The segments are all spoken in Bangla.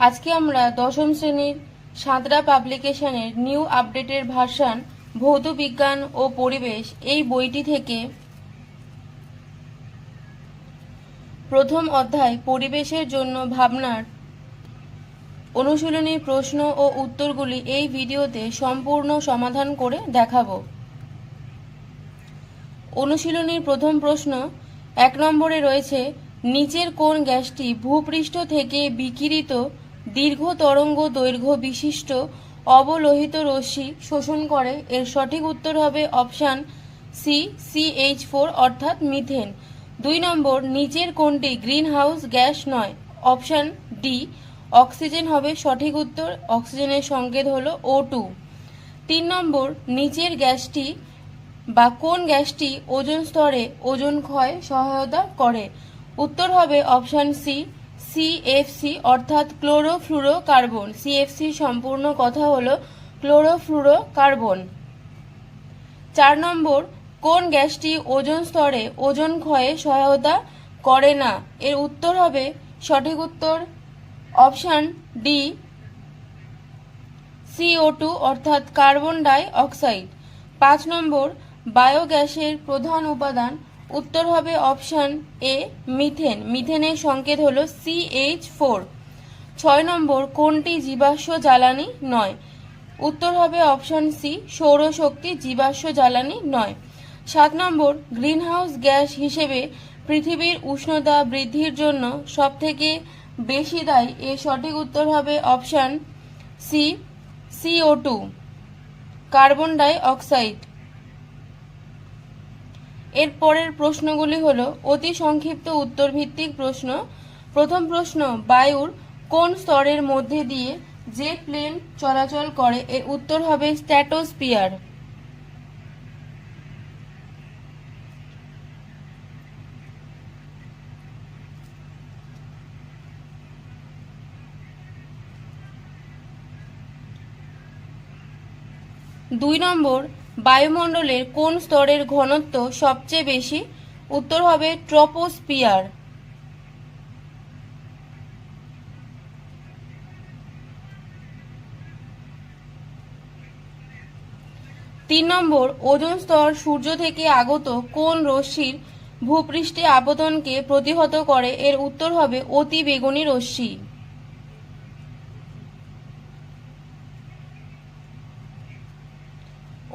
আজকে আমরা দশম শ্রেণীর সাঁতরা পাবলিকেশনের নিউ আপডেটের ভার্সন ভৌত বিজ্ঞান ও পরিবেশ এই বইটি থেকে প্রথম অধ্যায় পরিবেশের জন্য ভাবনার অনুশীলনী প্রশ্ন ও উত্তরগুলি এই ভিডিওতে সম্পূর্ণ সমাধান করে দেখাবো। অনুশীলনীর প্রথম প্রশ্ন 1 নম্বরে রয়েছে, নিচের কোন গ্যাসটি ভূপৃষ্ঠ থেকে বিকিরিত দীর্ঘ তরঙ্গ দৈর্ঘ্য বিশিষ্ট অবলোহিত রশ্মি শোষণ করে? এর সঠিক উত্তর হবে অপশান সি, CH4 অর্থাৎ মিথেন। 2 নম্বর, নিচের কোনটি গ্রিন হাউস গ্যাস নয়? অপশান ডি, অক্সিজেন হবে সঠিক উত্তর। অক্সিজেনের সংকেত হলো O2। 3 নম্বর, নিচের গ্যাসটি বা কোন গ্যাসটি ওজোন স্তরে ওজোন ক্ষয় সহায়তা করে? উত্তর হবে অপশান সি, CFC অর্থাৎ ক্লোরোফ্লুরোকার্বন। CFC সম্পূর্ণ কথা হলো ক্লোরোফ্লুরোকার্বন। 4 নম্বর, কোন গ্যাসটি ওজোন স্তরে ওজোন ক্ষয়ে সহায়তা করে না? এর উত্তর হবে সঠিক উত্তর অপশান ডি, CO2 অর্থাৎ কার্বন ডাই অক্সাইড। 5 নম্বর, বায়োগ্যাসের প্রধান উপাদান? উত্তর হবে অপশান এ, মিথেন। মিথেনের সংকেত হলো CH4। 6 নম্বর, কোনটি জীবাশ্ম জ্বালানি নয়? উত্তর হবে অপশান সি, সৌরশক্তি জীবাশ্ম জ্বালানি নয়। 7 নম্বর, গ্রিনহাউস গ্যাস হিসেবে পৃথিবীর উষ্ণতা বৃদ্ধির জন্য সবথেকে বেশি দায়ী? এর সঠিক উত্তর হবে option C, CO2 carbon die oxide. এর পরের প্রশ্নগুলি হলো অতি সংক্ষিপ্ত উত্তর ভিত্তিক প্রশ্ন। প্রথম প্রশ্ন, বায়ুর কোন স্তরের মধ্যে দিয়ে জেট প্লেন চলাচল করে? এর উত্তর হবে স্ট্র্যাটোস্ফিয়ার। দুই নম্বর, বায়ুমণ্ডলের কোন স্তরের ঘনত্ব সবচেয়ে বেশি? উত্তর হবে ট্রপোস্ফিয়ার। 3 নম্বর, ওজোন স্তর সূর্য থেকে আগত কোন রশ্মির ভূপৃষ্ঠে আপতনকে প্রতিহত করে? এর উত্তর হবে অতি বেগুনি রশ্মি।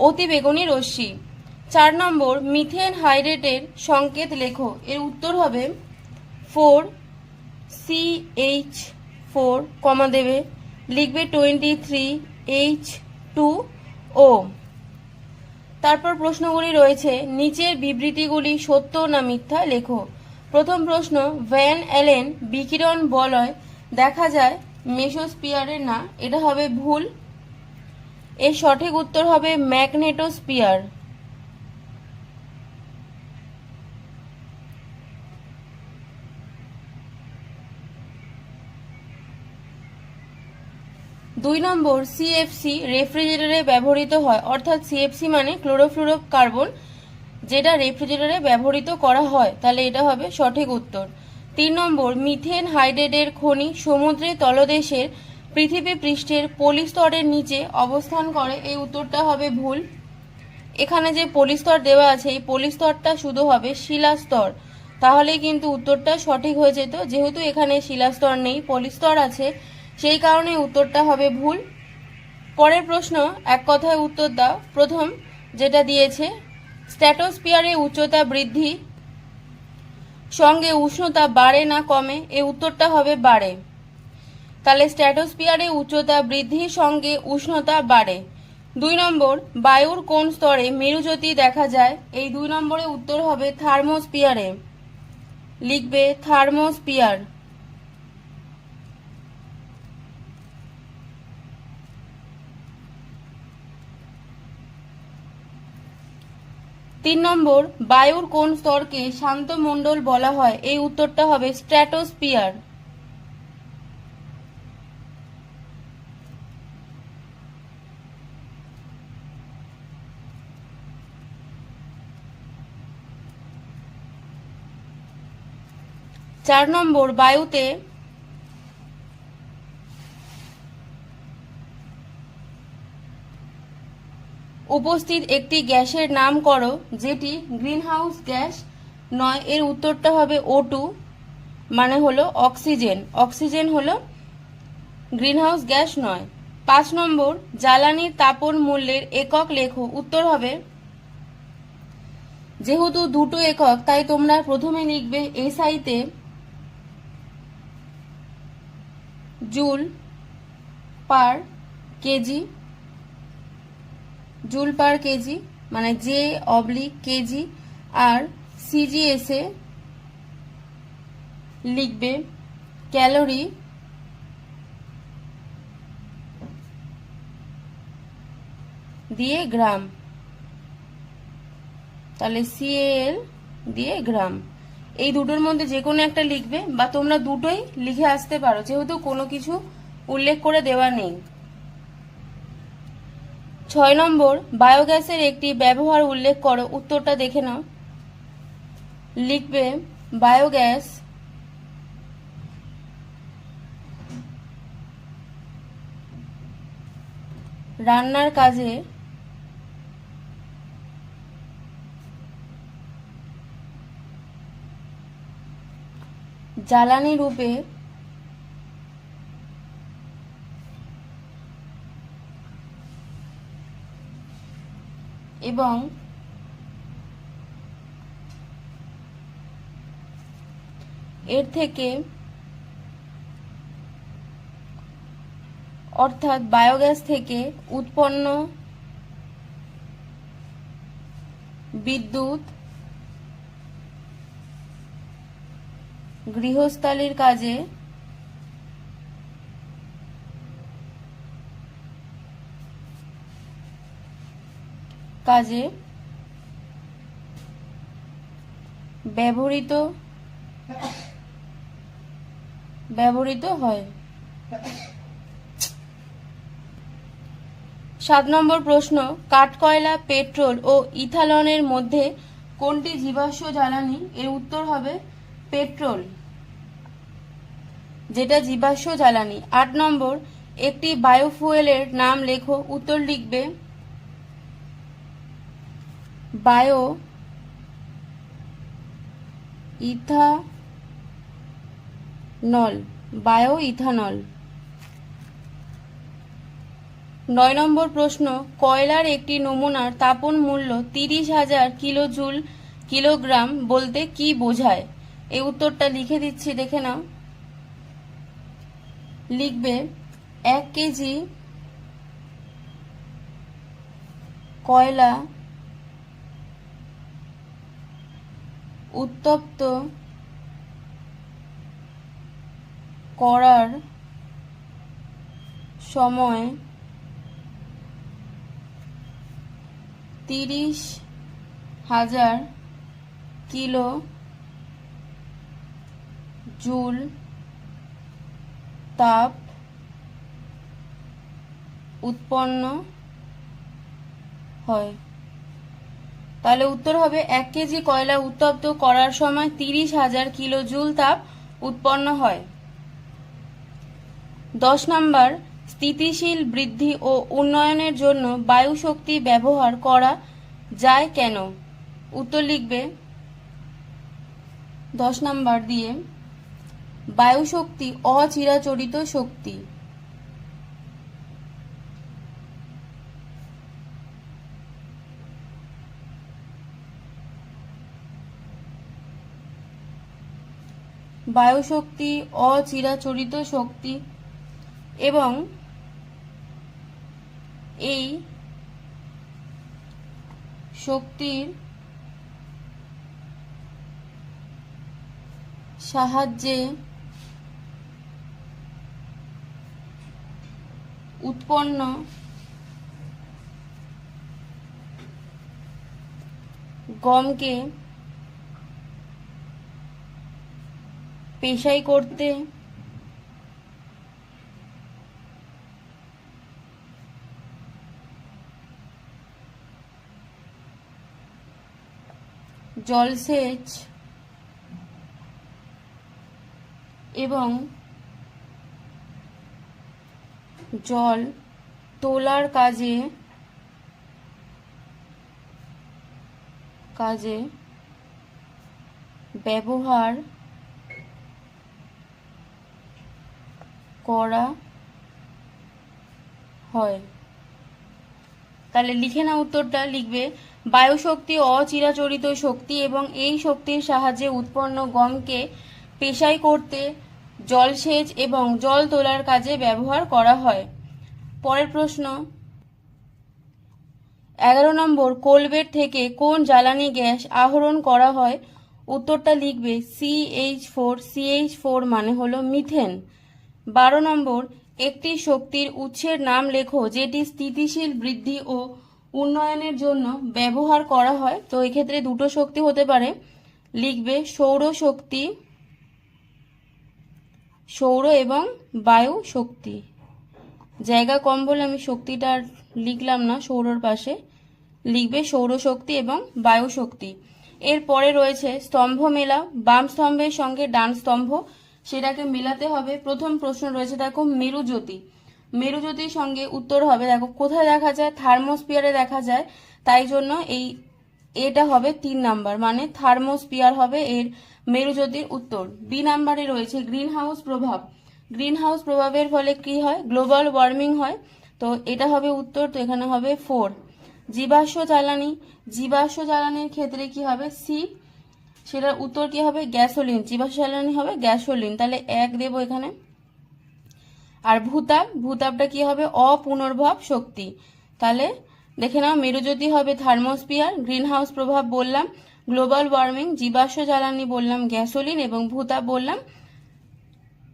অতি বেগুনি রশ্মি। 4 নম্বর, মিথেন হাইড্রেটের সংকেত লেখো। এর উত্তর হবে 4CH4 কমা দেবে, লিখবে 23H2O। তারপর প্রশ্নগুলি রয়েছে, নিচের বিবৃতিগুলি সত্য না মিথ্যা লেখো। প্রথম প্রশ্ন, ভ্যান অ্যালেন বিকিরণ বলয় দেখা যায় মেসোস্ফিয়ারে না, এটা হবে ভুল। এর সঠিক উত্তর হবে ম্যাগনেটোস্ফিয়ার। দুই নম্বর, CFC রেফ্রিজারেটরে ব্যবহৃত হয়, অর্থাৎ CFC মানে ক্লোরোফ্লুরোকার্বন, যেটা রেফ্রিজারেটরে ব্যবহৃত করা হয়, তাহলে এটা হবে সঠিক উত্তর। 3 নম্বর, মিথেন হাইড্রেটের খনি সমুদ্রের তলদেশের পৃথিবী পৃষ্ঠের পলিস্তরের নিচে অবস্থান করে। এই উত্তরটা হবে ভুল। এখানে যে পলিস্তর দেওয়া আছে, এই পলিস্তরটা শুধু হবে শিলাস্তর, তাহলেই কিন্তু উত্তরটা সঠিক হয়ে যেত। যেহেতু এখানে শিলাস্তর নেই, পলিস্তর আছে, সেই কারণে উত্তরটা হবে ভুল। পরের প্রশ্ন, এক কথায় উত্তর দাও। প্রথম যেটা দিয়েছে, স্ট্র্যাটোস্ফিয়ারে উচ্চতা বৃদ্ধি সঙ্গে উষ্ণতা বাড়ে না কমে? এই উত্তরটা হবে বাড়ে। তাহলে স্ট্র্যাটোস্ফিয়ারে উচ্চতা বৃদ্ধির সঙ্গে উষ্ণতা বাড়ে। 2 নম্বর, বায়ুর কোন স্তরে মেরুজ্যোতি দেখা যায়? এই 2 নম্বরে উত্তর হবে থার্মোস্ফিয়ারে, লিখবে থার্মোস্ফিয়ার। 3 নম্বর, বায়ুর কোন স্তরকে শান্ত মণ্ডল বলা হয়? এই উত্তরটা হবে স্ট্র্যাটোস্ফিয়ার। 4 নম্বর, বায়ুতে উপস্থিত একটি গ্যাসের নাম করো যেটি গ্রিনহাউস গ্যাস নয়। এর উত্তরটা হবে O2, মানে হলো অক্সিজেন। অক্সিজেন হলো গ্রিনহাউস গ্যাস নয়। 5 নম্বর, জ্বালানির তাপন মূল্যের একক লেখো। উত্তর হবে, যেহেতু দুটো একক তাই তোমরা প্রথমে লিখবে এসআইতে joule per kg, joule per kg মানে J/কেজি, আর সিজিএসে লিখবে ক্যালোরি দিয়ে গ্রাম, তাহলে CAL দিয়ে গ্রাম। এই দুটোর মধ্যে যে কোনো একটা লিখবে, বা তোমরা দুটোই লিখে আসতে পারো যেহেতু কোনো কিছু উল্লেখ করে দেওয়া নেই। 6 নম্বর, বায়োগ্যাসের একটি ব্যবহার উল্লেখ করো। উত্তরটা দেখে নাও। লিখবে বায়োগ্যাস রান্নার কাজে জ্বালানি রূপে এবং এর থেকে অর্থাৎ বায়োগ্যাস থেকে উৎপন্ন বিদ্যুৎ গৃহস্থালির কাজে ব্যবহৃত হয়। 7 নম্বর প্রশ্ন, কাঠকয়লা, পেট্রোল ও ইথানলের মধ্যে কোনটি জীবাশ্ম জ্বালানি? এর উত্তর হবে পেট্রোল, যেটা জীবাশ্ম জ্বালানি। 8 নম্বর, একটি বায়োফুয়েলের নাম লেখো। উত্তর লিখবে বায়ো ইথানল। 9 নম্বর প্রশ্ন, কয়লার একটি নমুনার তাপন মূল্য 30,000 কিলোজুল কিলোগ্রাম বলতে কি বোঝায়? এই উত্তরটা লিখে দিচ্ছি, দেখে নাও। লিখবে 1 কেজি কয়লা উত্তপ্ত করার সময় 30,000 কিলো জুল তাপ উৎপন্ন হয়। তাহলে উত্তর হবে 1 কেজি কয়লা উত্তপ্ত করার সময় 30,000 কিলো জুল তাপ উৎপন্ন হয়। 10 নম্বর, স্থিতিশীল বৃদ্ধি ও উন্নয়নের জন্য বায়ু শক্তি ব্যবহার করা যায় কেন? উত্তর লিখবে 10 নম্বর দিয়ে বায়ু শক্তি অচিরাচরিত শক্তি। বায়ু শক্তি অচিরাচরিত শক্তি এবং এই শক্তির সাহায্যে উৎপন্ন গমকে পেশাই করতে জলসেচ এবং জল তোলার কাজে কাজে ব্যবহার করা হয়। তাহলে লিখে না উত্তরটা লিখবে, বায়ুশক্তি অচিরাচরিত শক্তি এবং এই শক্তির সাহায্যে উৎপন্ন গমকে পেশাই করতে, জলসেচ এবং জল তোলার কাজে ব্যবহার করা হয়। পরের প্রশ্ন 11 নম্বর, কোলবেট থেকে কোন জ্বালানি গ্যাস আহরণ করা হয়? উত্তরটা লিখবে CH4 মানে হলো মিথেন। 12 নম্বর, একটি শক্তির উৎসের নাম লেখো যেটি স্থিতিশীল বৃদ্ধি ও উন্নয়নের জন্য ব্যবহার করা হয়। তো এক্ষেত্রে দুটো শক্তি হতে পারে, লিখবে সৌরশক্তি, সৌর এবং বায়ু শক্তি। জায়গা কম বলে আমি শক্তিটা আর লিখলাম না, সৌরর পাশে লিখবে সৌরশক্তি এবং বায়ু শক্তি। এরপরে রয়েছে স্তম্ভ মেলাও, বাম স্তম্ভের সঙ্গে ডান স্তম্ভ, সেটাকে মেলাতে হবে। প্রথম প্রশ্ন রয়েছে দেখো মেরুজ্যোতি, মেরুজ্যোতির সঙ্গে উত্তর হবে দেখো কোথায় দেখা যায়, থার্মোস্ফিয়ারে দেখা যায়, তাই জন্য এটা হবে 3 নাম্বার, মানে থার্মোস্ফিয়ার হবে এর মেরুজ্যোতির উত্তর। বি নাম্বারে রয়েছে গ্রিন হাউস প্রভাব, গ্রিন হাউস প্রভাবের ফলে কি হয়, গ্লোবাল ওয়ার্মিং হয়, তো এটা হবে উত্তর, তো এখানে হবে 4। জীবাশ্ম জ্বালানি, জীবাশ্ম জ্বালানির ক্ষেত্রে কি হবে সি, সেটার উত্তর কি হবে গ্যাসোলিন, জীবাশ্ম জ্বালানি হবে গ্যাসোলিন, তাহলে 1 দেব এখানে। আর ভূতাপ, ভূতাপটা কি হবে অপুনর্ভব শক্তি, তাহলে দেখে নাও মেরুজ্যোতি হবে থার্মোস্ফিয়ার, গ্রিন হাউস প্রভাব বললাম গ্লোবাল ওয়ার্মিং, জীবাশ্ম জ্বালানি বললাম গ্যাসোলিন এবং ভূতাপ বললাম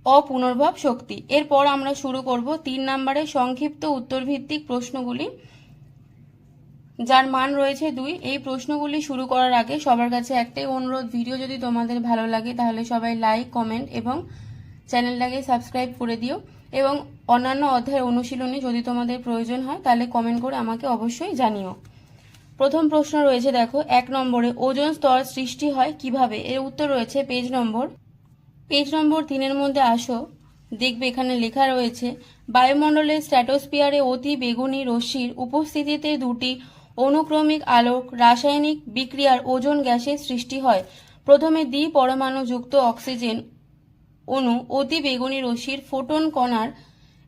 অপুনর্ভব শক্তি। এরপর আমরা শুরু করব 3 নম্বরের সংক্ষিপ্ত উত্তর ভিত্তিক প্রশ্নগুলি, যার মান রয়েছে 2। এই প্রশ্নগুলি শুরু করার আগে সবার কাছে একটাই অনুরোধ, ভিডিও যদি তোমাদের ভালো লাগে তাহলে সবাই লাইক, কমেন্ট এবং চ্যানেলটাকে সাবস্ক্রাইব করে দিও, এবং অন্যান্য অধ্যায়ের অনুশীলনী যদি তোমাদের প্রয়োজন হয় তাহলে কমেন্ট করে আমাকে অবশ্যই জানিও। প্রথম প্রশ্ন রয়েছে দেখো 1 নম্বরে, ওজোন স্তর সৃষ্টি হয় কিভাবে? এর উত্তর রয়েছে পেজ নম্বর 3-এর মধ্যে আসো, দেখবে এখানে লেখা রয়েছে বায়ুমণ্ডলের স্ট্র্যাটোস্ফিয়ারে অতি বেগুনি রশ্মির উপস্থিতিতে দুটি অনুক্রমিক আলোক রাসায়নিক বিক্রিয়ার ওজোন গ্যাসের সৃষ্টি হয়। প্রথমে দ্বি পরমাণু যুক্ত অক্সিজেন অণু অতি বেগুনি রশ্মির ফোটন কণার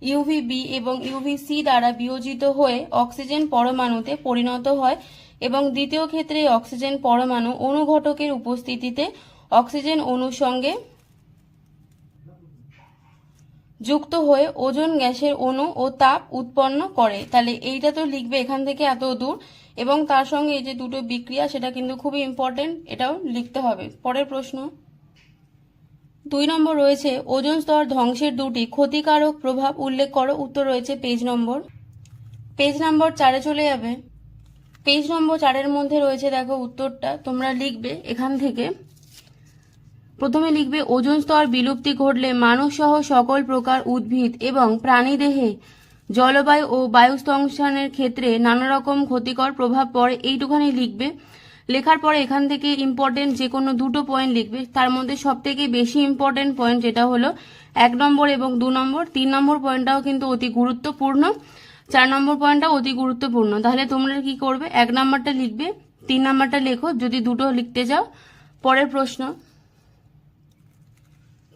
ইউভিবি এবং ইউভিসি দ্বারা বিয়োজিত হয়ে অক্সিজেন পরমাণুতে পরিণত হয়, এবং দ্বিতীয় ক্ষেত্রে অক্সিজেন পরমাণু অনুঘটকের উপস্থিতিতে অক্সিজেন অণুর সঙ্গে যুক্ত হয়ে ওজোন গ্যাসের অণু ও তাপ উৎপন্ন করে। তাহলে এইটা তো লিখবে এখান থেকে এত দূর, এবং তার সঙ্গে এই যে দুটো বিক্রিয়া সেটা কিন্তু খুবই ইম্পর্টেন্ট, এটাও লিখতে হবে। পরের প্রশ্ন 2 নম্বর রয়েছে ওজোন স্তর ধ্বংসের দুটি ক্ষতিকারক প্রভাব উল্লেখ করো। উত্তর রয়েছে পেজ নম্বর 4-এ চলে যাবে। পেজ নম্বর 4-এর মধ্যে রয়েছে দেখো উত্তরটা, তোমরা লিখবে এখান থেকে। প্রথমে লিখবে ওজোন স্তর বিলুপ্তি ঘটলে মানুষ সহ সকল প্রকার উদ্ভিদ এবং প্রাণীদেহে জলবায়ু ও বায়ু সংস্থানের ক্ষেত্রে নানা রকম ক্ষতিকর প্রভাব পড়ে, এইটুখানি লিখবে। লেখার পরে এখান থেকে ইম্পর্টেন্ট যে কোনো দুটো পয়েন্ট লিখবে, তার মধ্যে সব থেকে বেশি ইম্পর্টেন্ট পয়েন্ট যেটা হলো 1 নম্বর এবং 2 নম্বর। 3 নম্বর পয়েন্টটাও কিন্তু অতি গুরুত্বপূর্ণ, 4 নম্বর পয়েন্টটাও অতি গুরুত্বপূর্ণ। তাহলে তোমরা কি করবে, 1 নম্বরটা লিখবে, 3 নম্বরটা লেখো যদি দুটো লিখতে যাও। পরের প্রশ্ন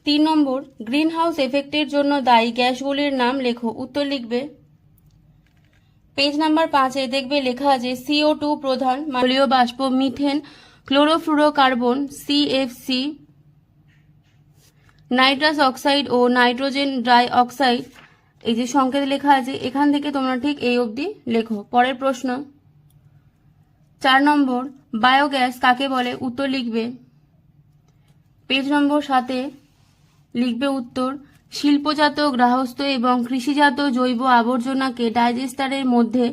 3 নম্বর, গ্রিন হাউস এফেক্টের জন্য দায়ী গ্যাসগুলির নাম লেখো। উত্তর লিখবে পেজ নাম্বার 5-এ, দেখবে লেখা আছে CO2 প্রধান জলীয় বাষ্প, methane, chlorofluorocarbon CFC, nitrous oxide ও নাইট্রোজেন ডাই অক্সাইড। এই যে সংকেত লেখা আছে এখান থেকে তোমরা ঠিক এই অবধি লেখো। পরের প্রশ্ন 4 নম্বর, বায়োগ্যাস কাকে বলে? উত্তর লিখবে পেজ নম্বর 7-এ, লিখবে উত্তর শিল্পজাত, গৃহস্থ এবং কৃষিজাত জৈব আবর্জনাকে ডাইজেস্টারের মধ্যে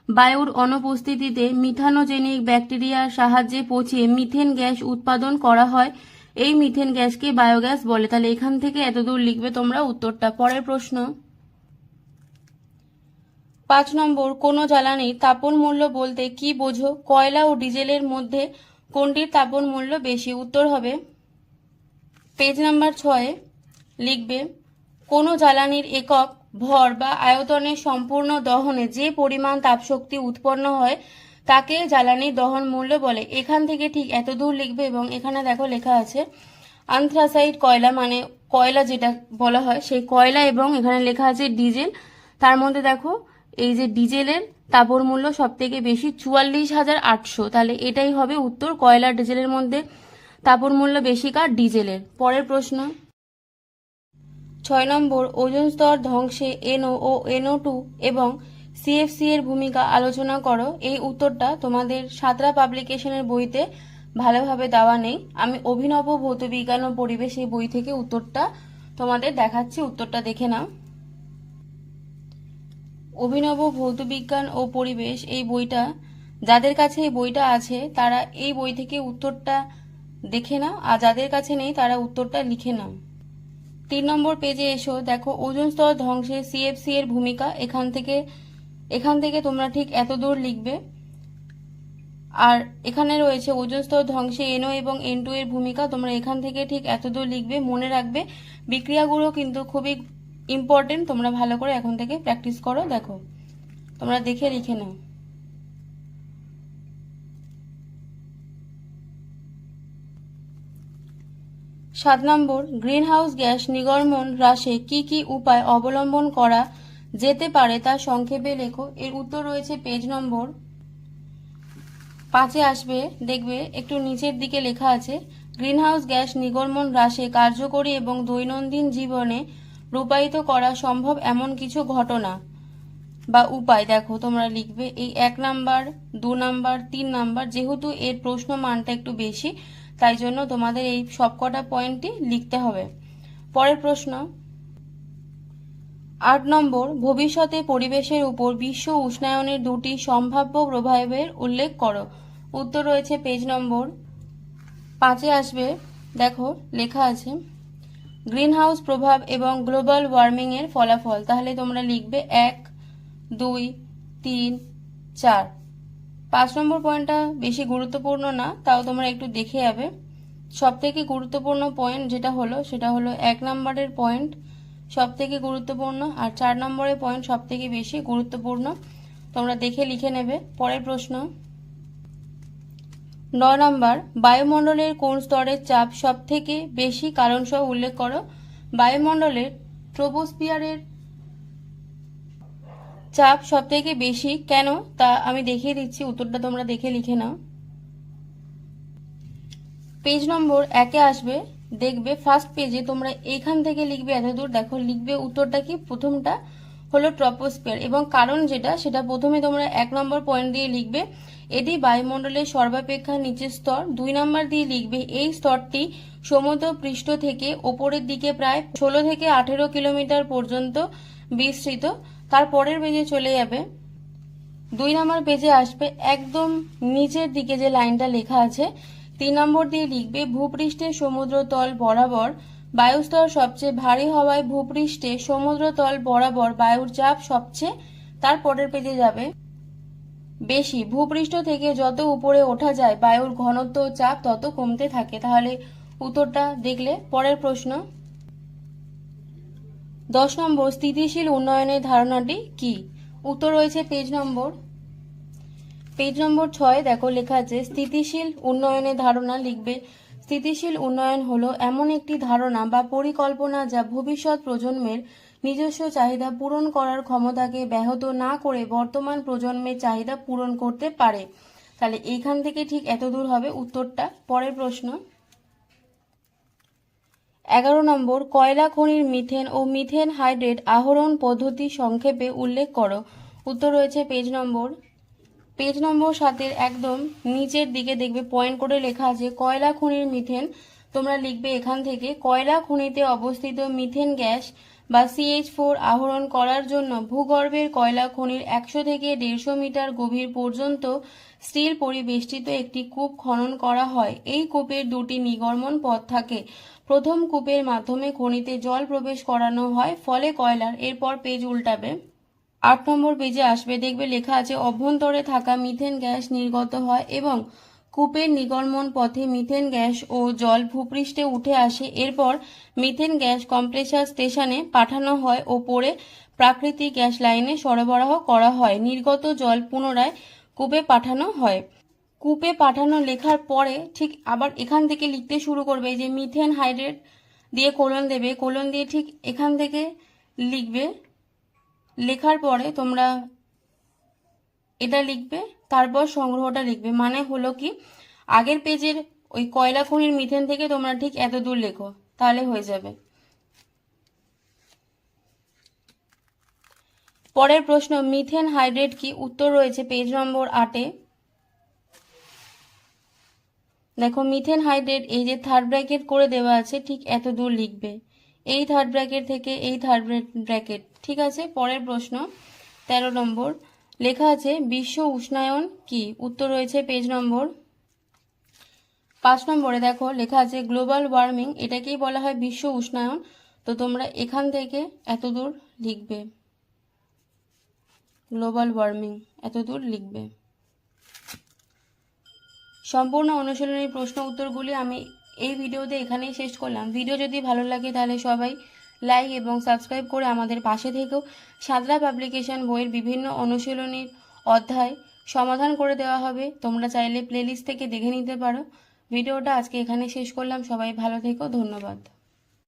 বায়ুর অনুপস্থিতিতে মিথানোজেনিক ব্যাকটেরিয়ার সাহায্যে পচিয়ে মিথেন গ্যাস উৎপাদন করা হয়, এই মিথেন গ্যাসকে বায়োগ্যাস বলে। তাহলে এখান থেকে এতদূর লিখবে তোমরা উত্তরটা। পরের প্রশ্ন 5 নম্বর, কোন জ্বালানির তাপন মূল্য বলতে কি বোঝো? কয়লা ও ডিজেলের মধ্যে কোনটির তাপন মূল্য বেশি? উত্তর হবে পেজ নাম্বার 6-এ, লিখবে কোন জ্বালানির একক ভর বা আয়তনের সম্পূর্ণ দহনে যে পরিমাণ তাপশক্তি উৎপন্ন হয় তাকে জ্বালানি দহন মূল্য বলে। এখান থেকে ঠিক এত দূর লিখবে এবং এখানে দেখো লেখা আছে আন্থ্রাসাইট কয়লা, মানে কয়লা যেটা বলা হয় সেই কয়লা, এবং এখানে লেখা আছে ডিজেল। তার মধ্যে দেখো এই যে ডিজেলের তাপর মূল্য সব থেকে বেশি 44,800, তাহলে এটাই হবে উত্তর। কয়লা ডিজেলের মধ্যে তাপর মূল্য বেশি কার? ডিজেলের। পরের প্রশ্ন 6 নম্বর, ওজোন স্তর ধ্বংসে NO ও NO2 এবং CFC এর ভূমিকা আলোচনা করো। এই উত্তরটা তোমাদের সাঁতরা পাবলিকেশনের বইতে ভালোভাবে দেওয়া নেই। আমি অভিনব ভৌতবিজ্ঞান ও পরিবেশ এই বই থেকে উত্তরটা তোমাদের দেখাচ্ছি, উত্তরটা দেখে নাও। অভিনব ভৌতবিজ্ঞান ও পরিবেশ এই বইটা, যাদের কাছে এই বইটা আছে তারা এই বই থেকে উত্তরটা দেখে নাও, আর যাদের কাছে নেই তারা উত্তরটা লিখে নাও। 3 নম্বর পেজে এসো, দেখো ওজোন স্তর ধ্বংসে CFC এর ভূমিকা। এখান থেকে তোমরা ঠিক এত দূর লিখবে। আর এখানে রয়েছে ওজোন স্তর ধ্বংসে NO এবং N2 এর ভূমিকা। তোমরা এখান থেকে ঠিক এত দূর লিখবে। মনে রাখবে বিক্রিয়াগুলো কিন্তু খুবই ইম্পর্টেন্ট, তোমরা ভালো করে এখন থেকে প্র্যাকটিস করো। দেখো তোমরা দেখে লিখে নাও। 7 নম্বর, গ্রিনহাউস গ্যাস নির্গমন হ্রাসে কি কি উপায় অবলম্বন করা যেতে পারে তা সংক্ষেপে লেখো। এর উত্তর রয়েছে পেজ নম্বর 5-এ আসবে, দেখবে একটু নিচের দিকে লেখা আছে গ্রিনহাউস গ্যাস নির্গমন হ্রাসে কার্যকরী এবং দৈনন্দিন জীবনে রূপায়িত করা সম্ভব এমন কিছু ঘটনা বা উপায়। দেখো তোমরা লিখবে এই 1 নাম্বার, 2 নাম্বার, 3 নাম্বার। যেহেতু এর প্রশ্ন মানটা একটু বেশি, তাই জন্য তোমাদের এই সবকটা পয়েন্টই লিখতে হবে। পরের প্রশ্ন 8 নম্বর, ভবিষ্যতে পরিবেশের উপর বিশ্ব উষ্ণায়নের 2টি সম্ভাব্য প্রভাবের উল্লেখ করো। উত্তর রয়েছে পেজ নম্বর 5-এ আসবে, দেখো লেখা আছে গ্রিনহাউস প্রভাব এবং গ্লোবাল ওয়ার্মিং এর ফলাফল। তাহলে তোমরা লিখবে 1, 2, 3, 4। 5 নম্বর পয়েন্টটা বেশি গুরুত্বপূর্ণ না, তাও তোমরা একটু দেখে যাবে। সব থেকে গুরুত্বপূর্ণ পয়েন্ট যেটা হলো সেটা হলো 1 নম্বরের পয়েন্ট সব থেকে গুরুত্বপূর্ণ, আর 4 নম্বরের পয়েন্ট সব থেকে বেশি গুরুত্বপূর্ণ। তোমরা দেখে লিখে নেবে। পরের প্রশ্ন 9 নম্বর, বায়ুমণ্ডলের কোন স্তরের চাপ সব থেকে বেশি কারণ সহ উল্লেখ করো। বায়ুমণ্ডলের ট্রোপোস্ফিয়ারের চাপ সব থেকে বেশি কেন তা আমি দেখিয়ে দিচ্ছি, উত্তরটা তোমরা দেখে লিখে নাও। পেজ নম্বর 1-এ আসবে, দেখবে ফার্স্ট পেজে তোমরা এইখান থেকে লিখবে এতদূর। দেখো লিখবে উত্তরটা কি, প্রথমটা হলো ট্রপোস্ফিয়ার, এবং কারণ যেটা সেটা প্রথমে তোমরা 1 নম্বর পয়েন্ট দিয়ে লিখবে এটি বায়ুমণ্ডলের সর্বাপেক্ষা নিচের স্তর। 2 নম্বর দিয়ে লিখবে এই স্তরটি সমুদ্র পৃষ্ঠ থেকে ওপরের দিকে প্রায় 16 থেকে 18 কিলোমিটার পর্যন্ত বিস্তৃত। তারপরের পেজে চলে যাবে, 2 নম্বর পেজে আসবে, একদম নিচের দিকে যে লাইনটা লেখা আছে 3 নম্বর দিয়ে লিখবে ভূপৃষ্ঠের সমুদ্র তল বরাবর বায়ুস্তর সবচেয়ে ভারী হওয়ায় ভূপৃষ্ঠে সমুদ্র তল বরাবর বায়ুর চাপ সবচেয়ে, তারপরের পেজে যাবে বেশি। ভূপৃষ্ঠ থেকে যত উপরে ওঠা যায় বায়ুর ঘনত্ব ও চাপ তত কমতে থাকে। তাহলে উত্তরটা দেখলে। পরের প্রশ্ন 10 নম্বর, স্থিতিশীল উন্নয়নের ধারণাটি কি। উত্তর রয়েছে পেজ নম্বর 6। দেখো লেখা আছে স্থিতিশীল উন্নয়নের ধারণা। লিখবে স্থিতিশীল উন্নয়ন হলো এমন একটি ধারণা বা পরিকল্পনা যা ভবিষ্যৎ প্রজন্মের নিজস্ব চাহিদা পূরণ করার ক্ষমতাকে ব্যাহত না করে বর্তমান প্রজন্মের চাহিদা পূরণ করতে পারে। তাহলে এইখান থেকে ঠিক এত দূর হবে উত্তরটা। পরের প্রশ্ন 11 নম্বর, কয়লা খনির মিথেন ও মিথেন হাইড্রেট আহরণ পদ্ধতি সংক্ষেপে উল্লেখ করো। উত্তর রয়েছে পেজ নম্বর 7-এর একদম নিচের দিকে দেখবে পয়েন্ট করে লেখা আছে কয়লা খনির মিথেন। তোমরা লিখবে এখান থেকে কয়লা খনিতে অবস্থিত মিথেন গ্যাস বা CH4 আহরণ করার জন্য ভূগর্ভের কয়লা খনির 100 থেকে 150 মিটার গভীর পর্যন্ত স্টিল পরিবেষ্টিত একটি কূপ খনন করা হয়। এই কূপের 2টি নির্গমন পথ থাকে। প্রথম কূপের মাধ্যমে খনিতে জল প্রবেশ করানো হয়, ফলে কয়লার, এরপর পেজ উল্টাবে 8 নম্বর পেজে আসবে, দেখবে লেখা আছে অভ্যন্তরে থাকা মিথেন গ্যাস নির্গত হয় এবং কূপের নির্গমন পথে মিথেন গ্যাস ও জল ভূপৃষ্ঠে উঠে আসে। এরপর মিথেন গ্যাস কম্প্রেসার স্টেশনে পাঠানো হয় ও পরে প্রাকৃতিক গ্যাস লাইনে সরবরাহ করা হয়। নির্গত জল পুনরায় কূপে পাঠানো হয়। কূপে পাঠানো লেখার পরে ঠিক আবার এখান থেকে লিখতে শুরু করবে, যে মিথেন হাইড্রেট দিয়ে কোলন দেবে, কোলন দিয়ে ঠিক এখান থেকে লিখবে। লেখার পরে তোমরা এটা লিখবে, তারপর সংগ্রহটা লিখবে। মানে হলো কি, আগের পেজের ওই কয়লা খনির মিথেন থেকে তোমরা ঠিক এত দূর লেখো, তাহলে হয়ে যাবে। পরের প্রশ্ন, মিথেন হাইড্রেট কি? উত্তর রয়েছে পেজ নম্বর 8-এ। দেখো মিথেন হাইড্রেট, এই যে থার্ড ব্র্যাকেট করে দেওয়া আছে, ঠিক এত দূর লিখবে, এই থার্ড ব্র্যাকেট থেকে এই থার্ড ব্র্যাকেট, ঠিক আছে। পরের প্রশ্ন 13 নম্বর, লেখা আছে বিশ্ব উষ্ণায়ন কি? উত্তর রয়েছে পেজ নম্বর 5 নম্বরে। দেখো লেখা আছে গ্লোবাল ওয়ার্মিং, এটাকেই বলা হয় বিশ্ব উষ্ণায়ন। তো তোমরা এখান থেকে এত দূর লিখবে, গ্লোবাল ওয়ার্মিং এত দূর লিখবে। সম্পূর্ণ অনুশীলনী প্রশ্ন উত্তরগুলি আমি এই ভিডিওতে এখানেই শেষ করলাম। ভিডিও যদি ভালো লাগে তাহলে সবাই লাইক এবং সাবস্ক্রাইব করে আমাদের পাশে থেকেও। সাঁতরা পাবলিকেশন বইয়ের বিভিন্ন অনুশীলনীর অধ্যায় সমাধান করে দেওয়া হবে, তোমরা চাইলে প্লেলিস্ট থেকে দেখে নিতে পারো। ভিডিওটা আজকে এখানে শেষ করলাম, সবাই ভালো থেকো, ধন্যবাদ।